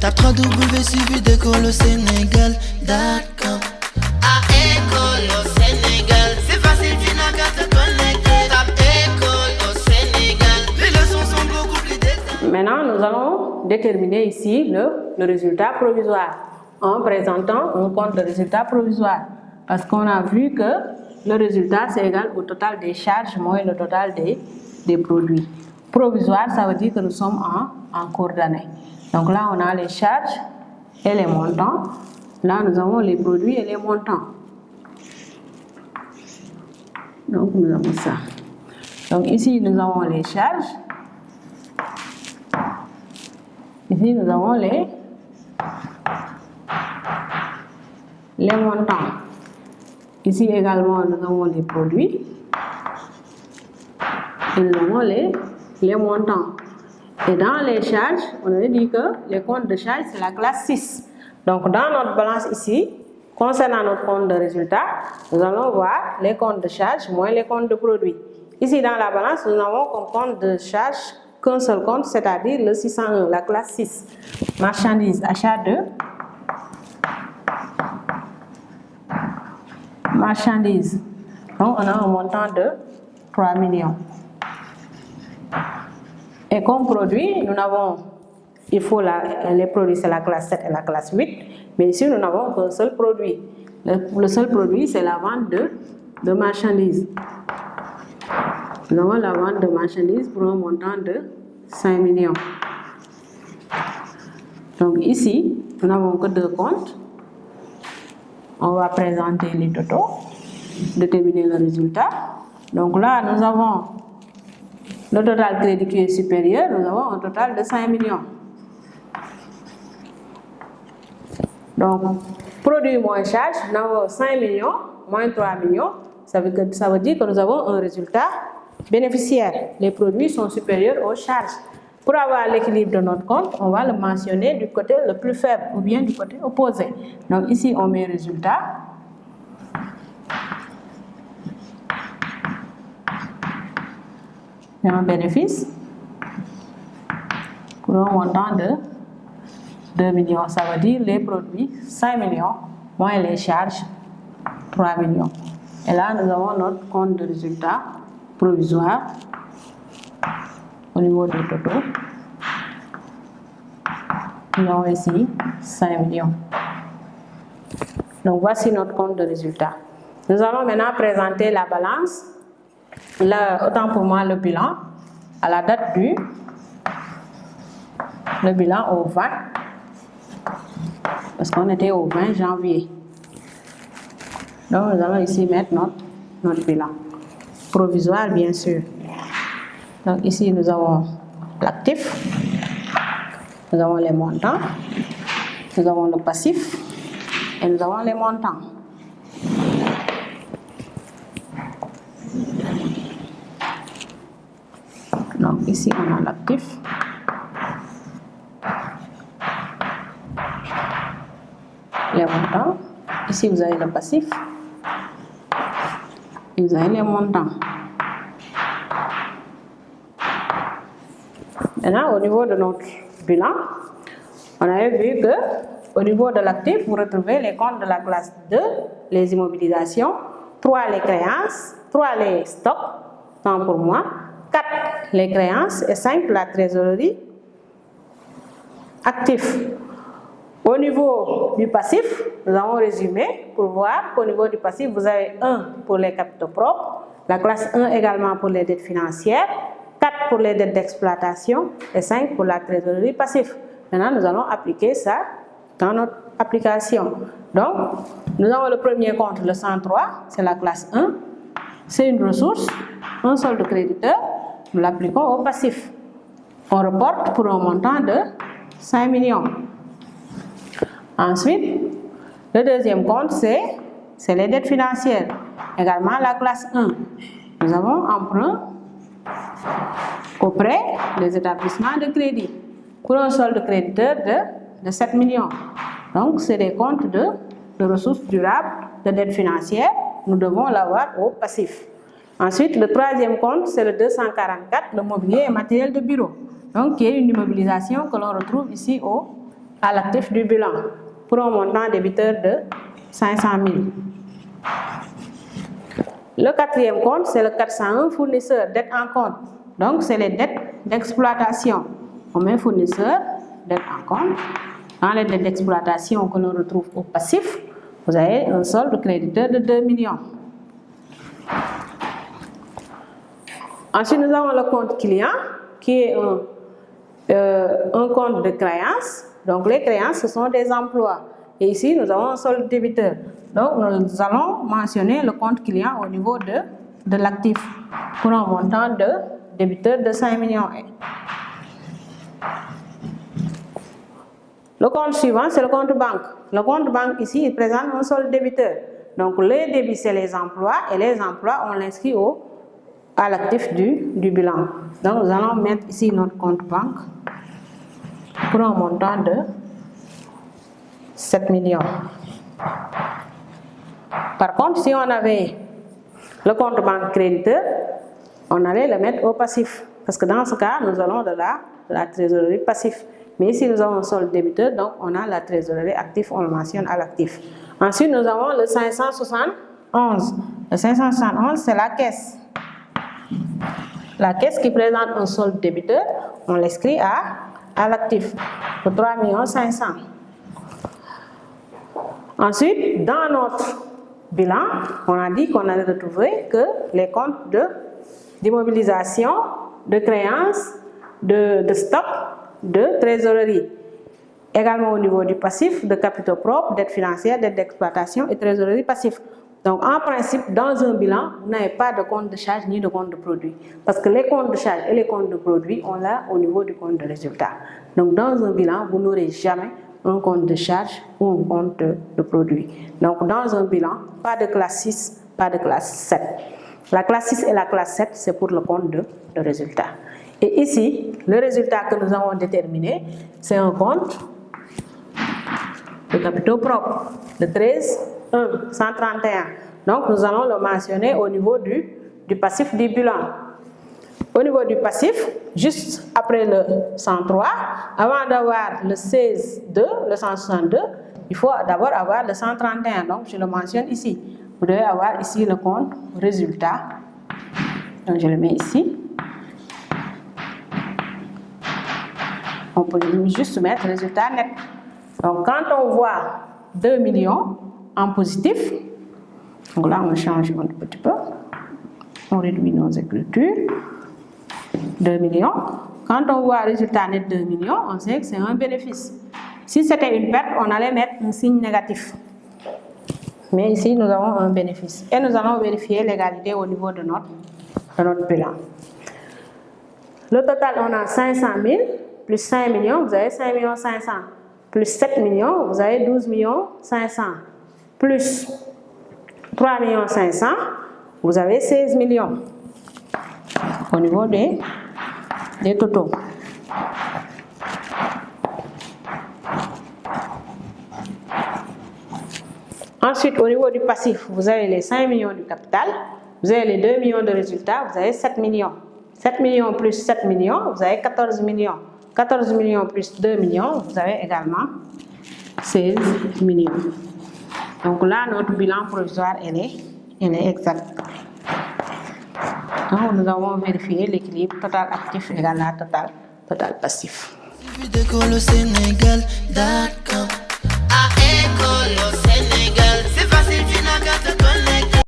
Tape 3W suivi d'école au Sénégal. D'accord. À école au Sénégal, c'est facile, tu n'as qu'à te connecter. Tape école au Sénégal, les leçons sont beaucoup plus détaillées. Maintenant, nous allons déterminer ici le résultat provisoire en présentant un compte de résultat provisoire. Parce qu'on a vu que le résultat, c'est égal au total des charges moins le total des produits. Provisoire, ça veut dire que nous sommes en cours d'année. Donc là, on a les charges et les montants. Là, nous avons les produits et les montants. Donc, nous avons ça. Donc ici, nous avons les charges. Ici, nous avons les montants. Ici également, nous avons les produits. Et nous avons les montants. Et dans les charges, on avait dit que les comptes de charges, c'est la classe 6. Donc, dans notre balance ici, concernant notre compte de résultat, nous allons voir les comptes de charges moins les comptes de produits. Ici, dans la balance, nous avons comme compte de charge qu'un seul compte, c'est-à-dire le 601, la classe 6. Marchandises, achat de marchandises. Donc, on a un montant de 3 millions. Et comme produit, nous n'avons, les produits, c'est la classe 7 et la classe 8. Mais ici, nous n'avons qu'un seul produit. Le seul produit, c'est la vente de marchandises. Nous avons la vente de marchandises pour un montant de 5 millions. Donc ici, nous n'avons que deux comptes. On va présenter les totaux, déterminer le résultat. Donc là, nous avons le total crédit qui est supérieur, nous avons un total de 5 millions. Donc, produit moins charge, nous avons 5 millions moins 3 millions. Ça veut dire que nous avons un résultat bénéficiaire. Les produits sont supérieurs aux charges. Pour avoir l'équilibre de notre compte, on va le mentionner du côté le plus faible ou bien du côté opposé. Donc ici, on met résultat. Et un bénéfice pour un montant de 2 millions. Ça veut dire les produits 5 millions moins les charges 3 millions. Et là, nous avons notre compte de résultat provisoire au niveau des totaux. Nous avons ici 5 millions. Donc voici notre compte de résultat. Nous allons maintenant présenter la balance, autant pour moi le bilan, à la date du le bilan au 20, parce qu'on était au 20 janvier. Donc nous allons ici mettre notre bilan provisoire, bien sûr. Donc ici nous avons l'actif, nous avons les montants, nous avons le passif et nous avons les montants. Donc ici on a l'actif, les montants, ici vous avez le passif et vous avez les montants. Maintenant, au niveau de notre bilan, on avait vu que au niveau de l'actif, vous retrouvez les comptes de la classe 2, les immobilisations, 3 les créances, 3 les stocks, tant pour moi, 4 les créances et 5 la trésorerie actif. Au niveau du passif, nous avons résumé pour voir qu'au niveau du passif, vous avez 1 pour les capitaux propres, la classe 1 également pour les dettes financières, 4 pour les dettes d'exploitation et 5 pour la trésorerie passive. Maintenant, nous allons appliquer ça dans notre application. Donc, nous avons le premier compte, le 103, c'est la classe 1. C'est une ressource, un solde créditeur, nous l'appliquons au passif. On reporte pour un montant de 5 millions. Ensuite, le deuxième compte, c'est les dettes financières. Également la classe 1. Nous avons emprunt auprès des établissements de crédit pour un solde créditeur de 7 millions. Donc, c'est des comptes de ressources durables, de dettes financières. Nous devons l'avoir au passif. Ensuite, le troisième compte, c'est le 244, le mobilier et matériel de bureau. Donc, qui est une immobilisation que l'on retrouve ici à l'actif du bilan pour un montant débiteur de 500 000. Le quatrième compte, c'est le 401 fournisseur, dette en compte. Donc, c'est les dettes d'exploitation. On met fournisseur, dette en compte. Dans les dettes d'exploitation que l'on retrouve au passif, vous avez un solde créditeur de 2 millions. Ensuite, nous avons le compte client qui est un compte de créances. Donc, les créances, ce sont des emplois. Et ici, nous avons un solde débiteur. Donc, nous allons mentionner le compte client au niveau de l'actif pour un montant de débiteur de 5 millions. Le compte suivant, c'est le compte banque. Le compte banque, ici, il présente un solde débiteur. Donc, les débits, c'est les emplois, et les emplois, on l'inscrit à l'actif du bilan. Donc, nous allons mettre ici notre compte banque pour un montant de 7 millions. Par contre, si on avait le compte banque créditeur, on allait le mettre au passif. Parce que dans ce cas, nous allons de la trésorerie passif. Mais ici, nous avons un solde débiteur, donc on a la trésorerie active, on le mentionne à l'actif. Ensuite, nous avons le 571. Le 571, c'est la caisse. La caisse qui présente un solde débiteur, on l'inscrit à l'actif, de 3 500 000. Ensuite, dans notre bilan, on a dit qu'on allait retrouver que les comptes d'immobilisation, de créances, de stock, de trésorerie. Également au niveau du passif, de capitaux propres, dette financière, dette d'exploitation et trésorerie passif. Donc, en principe, dans un bilan, vous n'avez pas de compte de charge ni de compte de produit. Parce que les comptes de charge et les comptes de produit, on l'a au niveau du compte de résultat. Donc, dans un bilan, vous n'aurez jamais un compte de charge ou un compte de produit. Donc, dans un bilan, pas de classe 6, pas de classe 7. La classe 6 et la classe 7, c'est pour le compte de résultat. Et ici, le résultat que nous avons déterminé, c'est un compte de capitaux propres, le 13-1-131. Donc, nous allons le mentionner au niveau du passif du bilan. Au niveau du passif, juste après le 103, avant d'avoir le 16-2, le 162, il faut d'abord avoir le 131. Donc, je le mentionne ici. Vous devez avoir ici le compte résultat. Donc, je le mets ici. On peut juste mettre résultat net. Donc, quand on voit 2 millions en positif, donc là, on change un petit peu. On réduit nos écritures. 2 millions. Quand on voit résultat net 2 millions, on sait que c'est un bénéfice. Si c'était une perte, on allait mettre un signe négatif. Mais ici, nous avons un bénéfice. Et nous allons vérifier l'égalité au niveau de notre bilan. Le total, on a 500 000, plus 5 millions, vous avez 5 500 000. Plus 7 millions, vous avez 12 500 000. Plus 3 500 000, vous avez 16 millions. Au niveau des totaux. Ensuite, au niveau du passif, vous avez les 5 millions du capital, vous avez les 2 millions de résultats, vous avez 7 millions. 7 millions plus 7 millions, vous avez 14 millions. 14 millions plus 2 millions, vous avez également 16 millions. Donc là, notre bilan provisoire, elle est exacte. Donc, nous avons vérifié l'équilibre total actif égal à total passif. Au Sénégal,